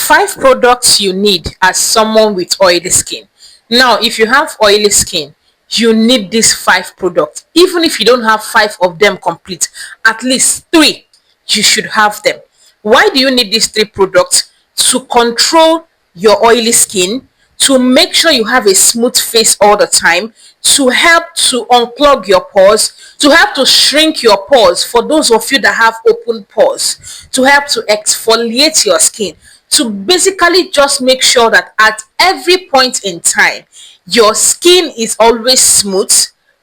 5 products you need as someone with oily skin. Now, if you have oily skin, you need these 5 products. Even if you don't have 5 of them complete, at least 3 you should have them. Why do you need these 3 products? To control your oily skin, to make sure you have a smooth face all the time, to help to unclog your pores, to help to shrink your pores for those of you that have open pores, to help to exfoliate your skin, to basically just make sure that at every point in time your skin is always smooth,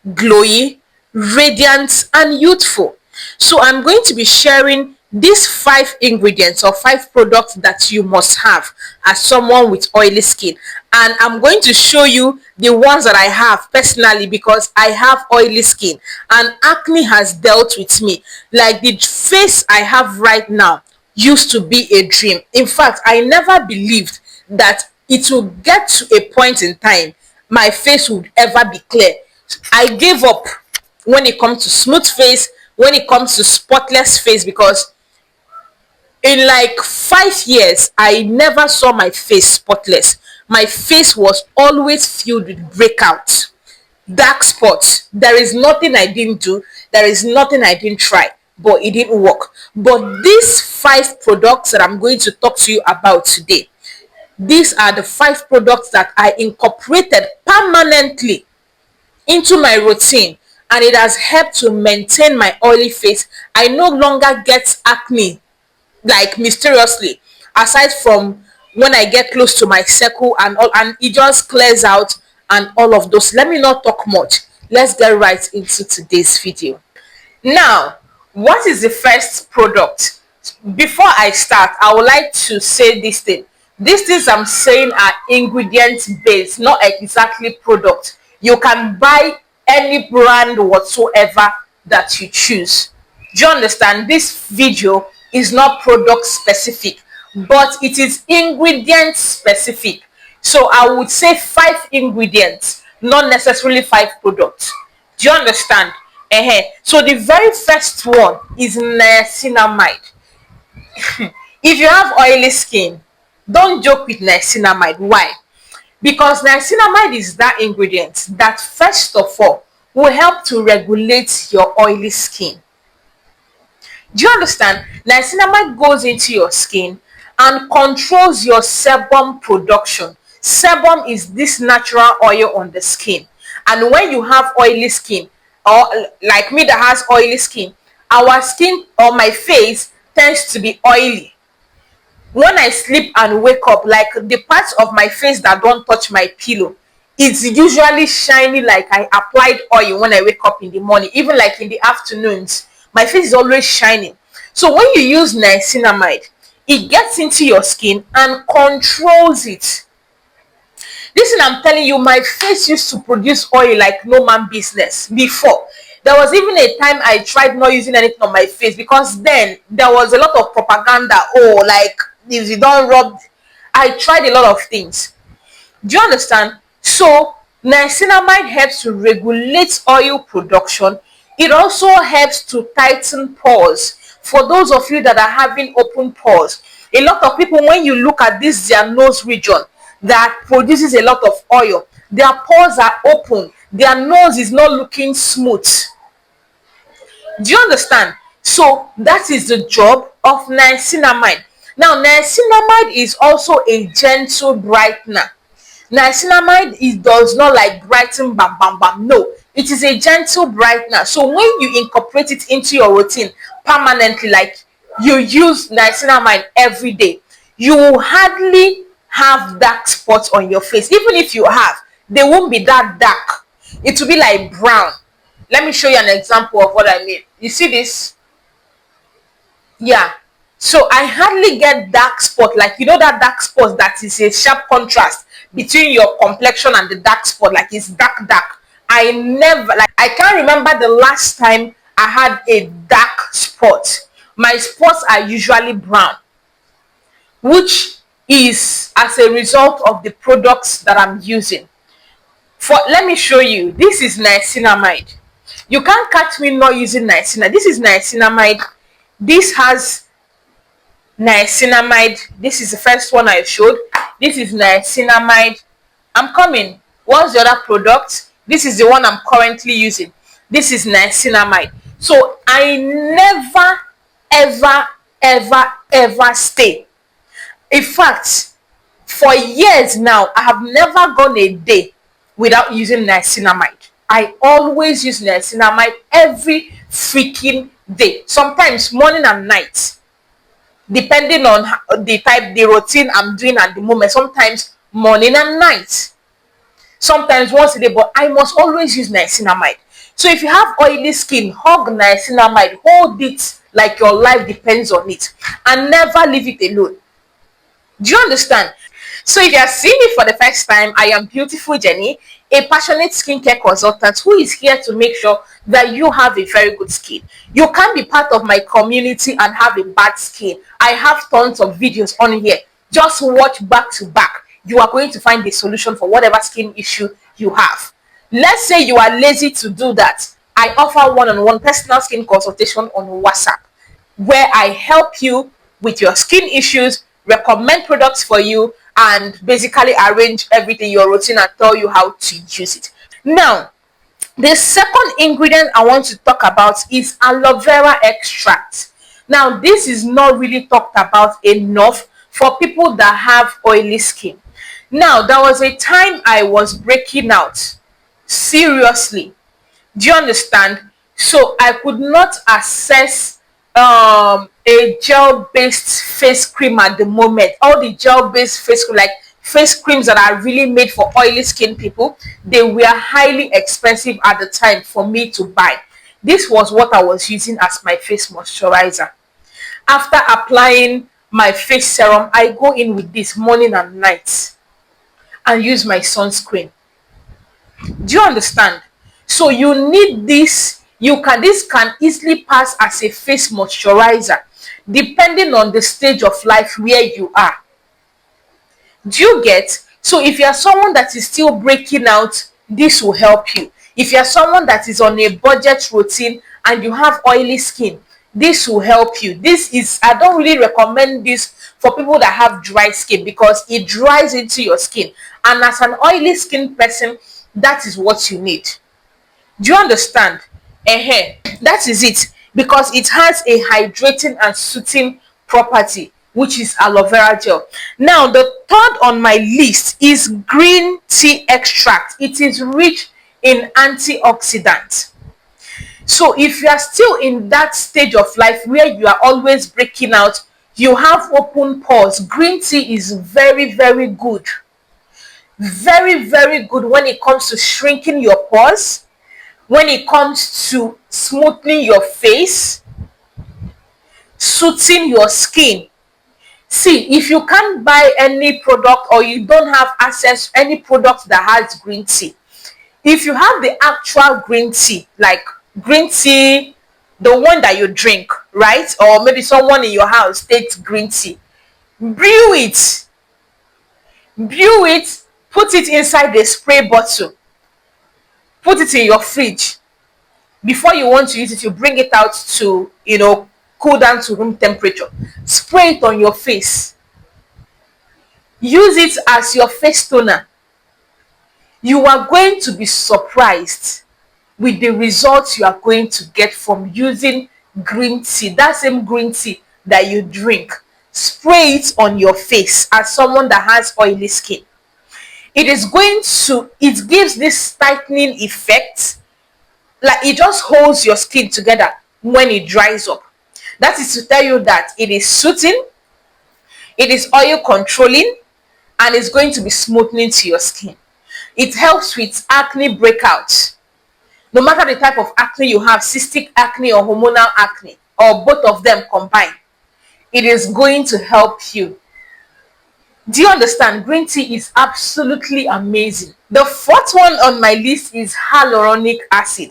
glowy, radiant, and youthful. So I'm going to be sharing these 5 ingredients or 5 products that you must have as someone with oily skin. And I'm going to show you the ones that I have personally because I have oily skin and acne has dealt with me. Like the face I have right now used to be a dream. In fact, I never believed that it would get to a point in time my face would ever be clear. I gave up when it comes to smooth face, when it comes to spotless face, because in like 5 years I never saw my face spotless. My face was always filled with breakouts, dark spots. There is nothing I didn't do, there is nothing I didn't try, but it didn't work. But these 5 products that I'm going to talk to you about today, these are the 5 products that I incorporated permanently into my routine, and it has helped to maintain my oily face. I no longer get acne like mysteriously, aside from when I get close to my circle and all, and it just clears out and all of those. Let me not talk much, let's get right into today's video. Now, what is the first product? Before I start, I would like to say this thing. These things I'm saying are ingredients based, not exactly product. You can buy any brand whatsoever that you choose. Do you understand? This video is not product specific, but it is ingredient specific. So I would say 5 ingredients, not necessarily 5 products. Do you understand? So the very first one is niacinamide. If you have oily skin, don't joke with niacinamide. Why? Because niacinamide is that ingredient that first of all will help to regulate your oily skin. Do you understand? Niacinamide goes into your skin and controls your sebum production. Sebum is this natural oil on the skin. And when you have oily skin, or like me that has oily skin, our skin or my face tends to be oily. When I sleep and wake up, like the parts of my face that don't touch my pillow, it's usually shiny like I applied oil when I wake up in the morning. Even like in the afternoons, my face is always shining. So when you use niacinamide, it gets into your skin and controls it. Listen, I'm telling you, my face used to produce oil like no man business before. There was even a time I tried not using anything on my face because then there was a lot of propaganda. Oh, like if you don't rub, I tried a lot of things. Do you understand? So niacinamide helps to regulate oil production. It also helps to tighten pores. For those of you that are having open pores, a lot of people, when you look at this their nose region that produces a lot of oil, their pores are open, their nose is not looking smooth. Do you understand? So that is the job of niacinamide. Now, niacinamide is also a gentle brightener. Niacinamide, it does not like brighten bam bam bam. No, it is a gentle brightener. So when you incorporate it into your routine permanently, like you use niacinamide every day, you will hardly have dark spots on your face. Even if you have, they won't be that dark. It will be like brown. Let me show you an example of what I mean. You see this? Yeah. So I hardly get dark spot, like you know that dark spot that is a sharp contrast between your complexion and the dark spot, like it's dark. I never, like I can't remember the last time I had a dark spot. My spots are usually brown, which is as a result of the products that I'm using. For let me show you. This is niacinamide. You can't catch me not using niacinamide. This is niacinamide. This has Niacinamide. This is the first one I showed. This is niacinamide. I'm coming. What's the other product? This is the one I'm currently using. This is niacinamide. So I never, ever, ever stay. In fact, for years now, I have never gone a day without using niacinamide. I always use niacinamide every freaking day, sometimes morning and night, depending on the type, the routine I'm doing at the moment. Sometimes morning and night, sometimes once a day, but I must always use niacinamide. So if you have oily skin, hug niacinamide, hold it like your life depends on it, and never leave it alone. Do you understand? So if you are seeing me for the first time, I am Beautiful Jenny, a passionate skincare consultant who is here to make sure that you have a very good skin. You can't be part of my community and have a bad skin. I have tons of videos on here. Just watch back to back. You are going to find the solution for whatever skin issue you have. Let's say you are lazy to do that. I offer one-on-one personal skin consultation on WhatsApp, where I help you with your skin issues, recommend products for you, and basically arrange everything, your routine, and tell you how to use it. Now, the second ingredient I want to talk about is aloe vera extract. Now, this is not really talked about enough for people that have oily skin. Now, there was a time I was breaking out. Seriously, do you understand? So I could not access a gel based face cream at the moment. All the gel based face cream, like face creams that are really made for oily skin people, they were highly expensive at the time for me to buy. This was what I was using as my face moisturizer. After applying my face serum, I go in with this morning and night and use my sunscreen. Do you understand? So you need this. This can easily pass as a face moisturizer depending on the stage of life where you are. Do you get? So if you are someone that is still breaking out, this will help you. If you are someone that is on a budget routine and you have oily skin, this will help you. I don't really recommend this for people that have dry skin because it dries into your skin. And as an oily skin person, that is what you need. Do you understand? That is it, because it has a hydrating and soothing property, which is aloe vera gel. Now, the third on my list is green tea extract. It is rich in antioxidants. So if you are still in that stage of life where you are always breaking out, you have open pores, green tea is very, very good. Very, very good when it comes to shrinking your pores, when it comes to smoothing your face, soothing your skin. See, if you can't buy any product or you don't have access to any product that has green tea, if you have the actual green tea, like green tea, the one that you drink, right? Or maybe someone in your house takes green tea, brew it, put it inside the spray bottle, put it in your fridge. Before you want to use it, you bring it out to, cool down to room temperature. Spray it on your face. Use it as your face toner. You are going to be surprised with the results you are going to get from using green tea. That same green tea that you drink, spray it on your face as someone that has oily skin. It gives this tightening effect, like it just holds your skin together when it dries up. That is to tell you that it is soothing, it is oil controlling, and it's going to be smoothing to your skin. It helps with acne breakouts. No matter the type of acne you have, cystic acne or hormonal acne, or both of them combined, it is going to help you. Do you understand? Green tea is absolutely amazing. The fourth one on my list is hyaluronic acid.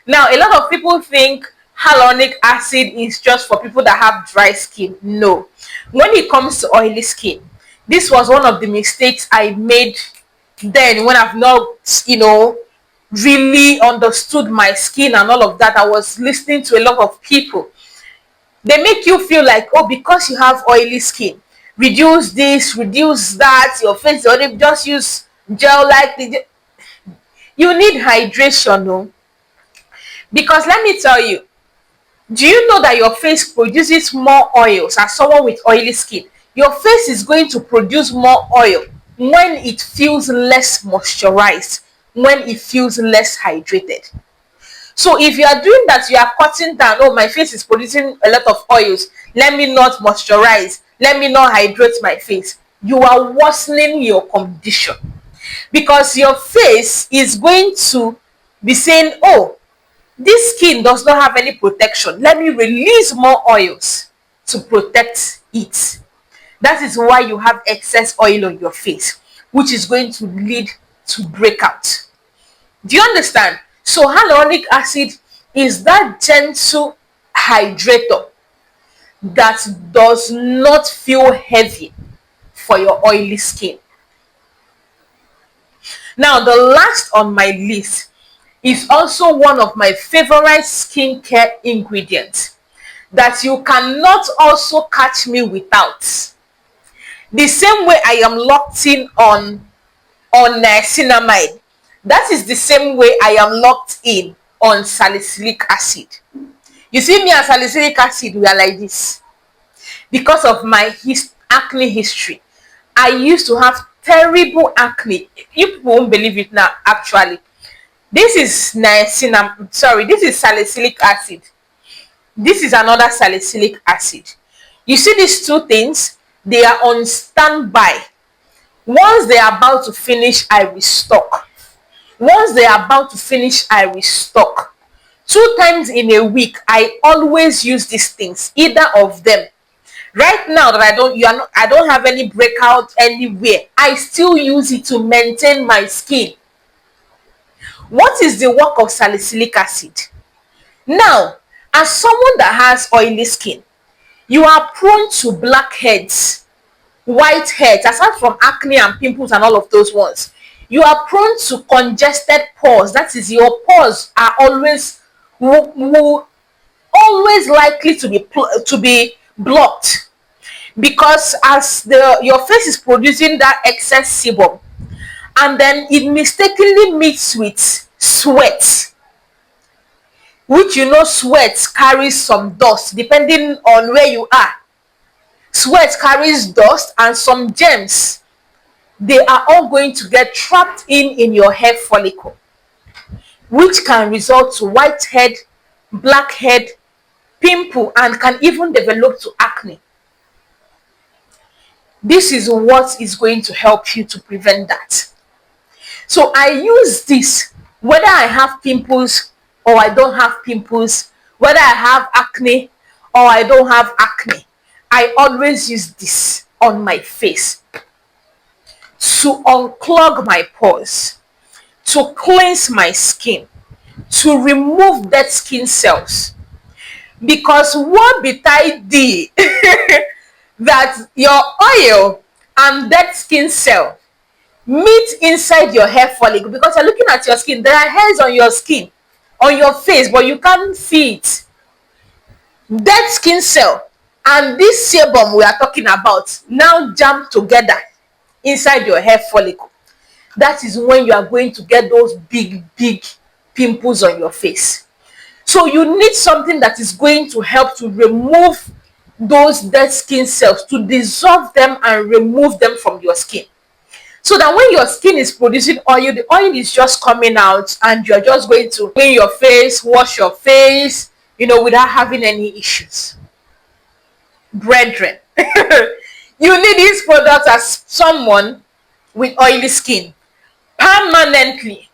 Now, a lot of people think hyaluronic acid is just for people that have dry skin. No. When it comes to oily skin, this was one of the mistakes I made then when I've not, really understood my skin and all of that. I was listening to a lot of people. They make you feel like, oh, because you have oily skin, reduce this, reduce that, your face already, just use gel like you need hydration, no? Because let me tell you, do you know that your face produces more oils as someone with oily skin? Your face is going to produce more oil when it feels less moisturized, when it feels less hydrated. So if you are doing that, you are cutting down, oh, my face is producing a lot of oils, let me not moisturize, let me not hydrate my face. You are worsening your condition, because your face is going to be saying, oh, this skin does not have any protection, let me release more oils to protect it. That is why you have excess oil on your face, which is going to lead to breakout. Do you understand? So hyaluronic acid is that gentle hydrator that does not feel heavy for your oily skin. Now, the last on my list is also one of my favorite skincare ingredients that you cannot also catch me without. The same way I am locked in on niacinamide, that is the same way I am locked in on salicylic acid. You see, me and salicylic acid, we are like this because of my acne history. I used to have terrible acne. You people won't believe it now. Actually, this is niacinamide. Sorry, this is salicylic acid. This is another salicylic acid. You see these two things, they are on standby. Once they are about to finish, I restock. Once they are about to finish, I restock. 2 times in a week, I always use these things, either of them. Right now that I don't have any breakout anywhere, I still use it to maintain my skin. What is the work of salicylic acid? Now, as someone that has oily skin, you are prone to blackheads, whiteheads, aside from acne and pimples and all of those ones. You are prone to congested pores. That is, your pores are always likely to be blocked, because as your face is producing that excess sebum, and then it mistakenly meets with sweat, which, you know, sweat carries some dust depending on where you are. Sweat carries dust and some germs. They are all going to get trapped in your hair follicle, which can result to whitehead, blackhead, pimple, and can even develop to acne. This is what is going to help you to prevent that. So I use this whether I have pimples or I don't have pimples, whether I have acne or I don't have acne. I always use this on my face to unclog my pores, to cleanse my skin, to remove dead skin cells. Because what betide thee that your oil and dead skin cell meet inside your hair follicle, because you're looking at your skin, there are hairs on your skin, on your face, but you can't see it. Dead skin cell and this sebum we are talking about now jam together inside your hair follicle. That is when you are going to get those big pimples on your face. So you need something that is going to help to remove those dead skin cells, to dissolve them and remove them from your skin, so that when your skin is producing oil, the oil is just coming out and you're just going to clean your face, wash your face, without having any issues. Brethren, you need these products as someone with oily skin permanently.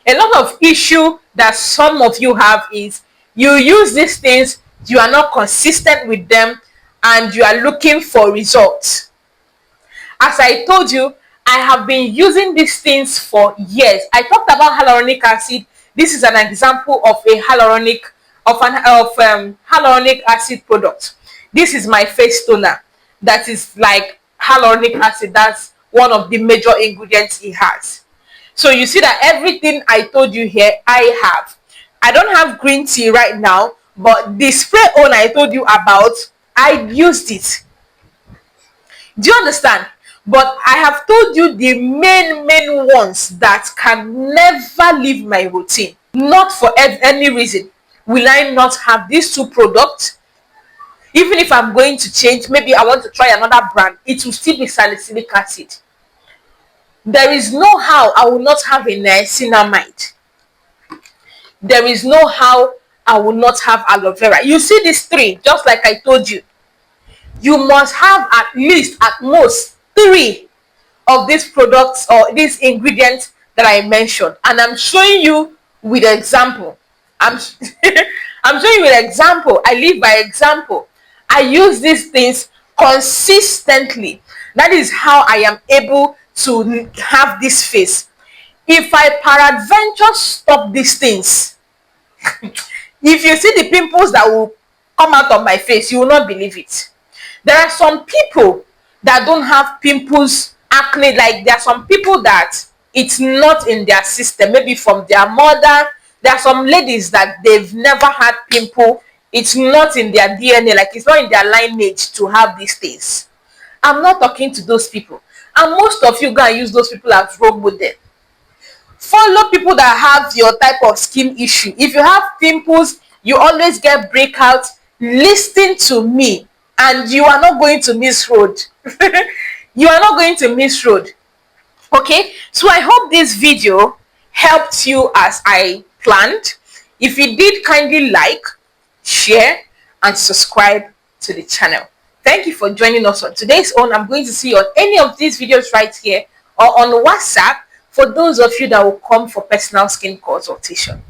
A lot of issue that some of you have is you use these things, you are not consistent with them, and you are looking for results. As I told you, I have been using these things for years. I talked about hyaluronic acid. This is an example of a hyaluronic acid product. This is my face toner. That is like hyaluronic acid. That's one of the major ingredients it has. So you see that everything I told you here, I have. I don't have green tea right now, But the spray on I told you about, I used it. Do you understand? But I have told you the main ones that can never leave my routine. Not for any reason will I not have these two products. Even if I'm going to change, maybe I want to try another brand, it will still be salicylic acid. There is no how I will not have a niacinamide. There is no how I will not have aloe vera. You see these three, just like I told you, you must have at least, at most, three of these products or these ingredients that I mentioned. And I'm showing you with example. I'm I'm showing you with example. I live by example. I use these things consistently. That is how I am able to have this face. If I peradventure stop these things, if you see the pimples that will come out of my face, you will not believe it. There are some people that don't have pimples, acne. Like, there are some people that it's not in their system, maybe from their mother. There are some ladies that they've never had pimple. It's not in their DNA, like it's not in their lineage to have these things. I'm not talking to those people. And most of you go and use those people as role model. Follow people that have your type of skin issue. If you have pimples, you always get breakouts, listen to me, and you are not going to miss road. You are not going to miss road. Okay, so I hope this video helped you as I planned. If you did, kindly like, share, and subscribe to the channel. Thank you for joining us on today's own. I'm going to see you on any of these videos right here or on WhatsApp for those of you that will come for personal skin consultation.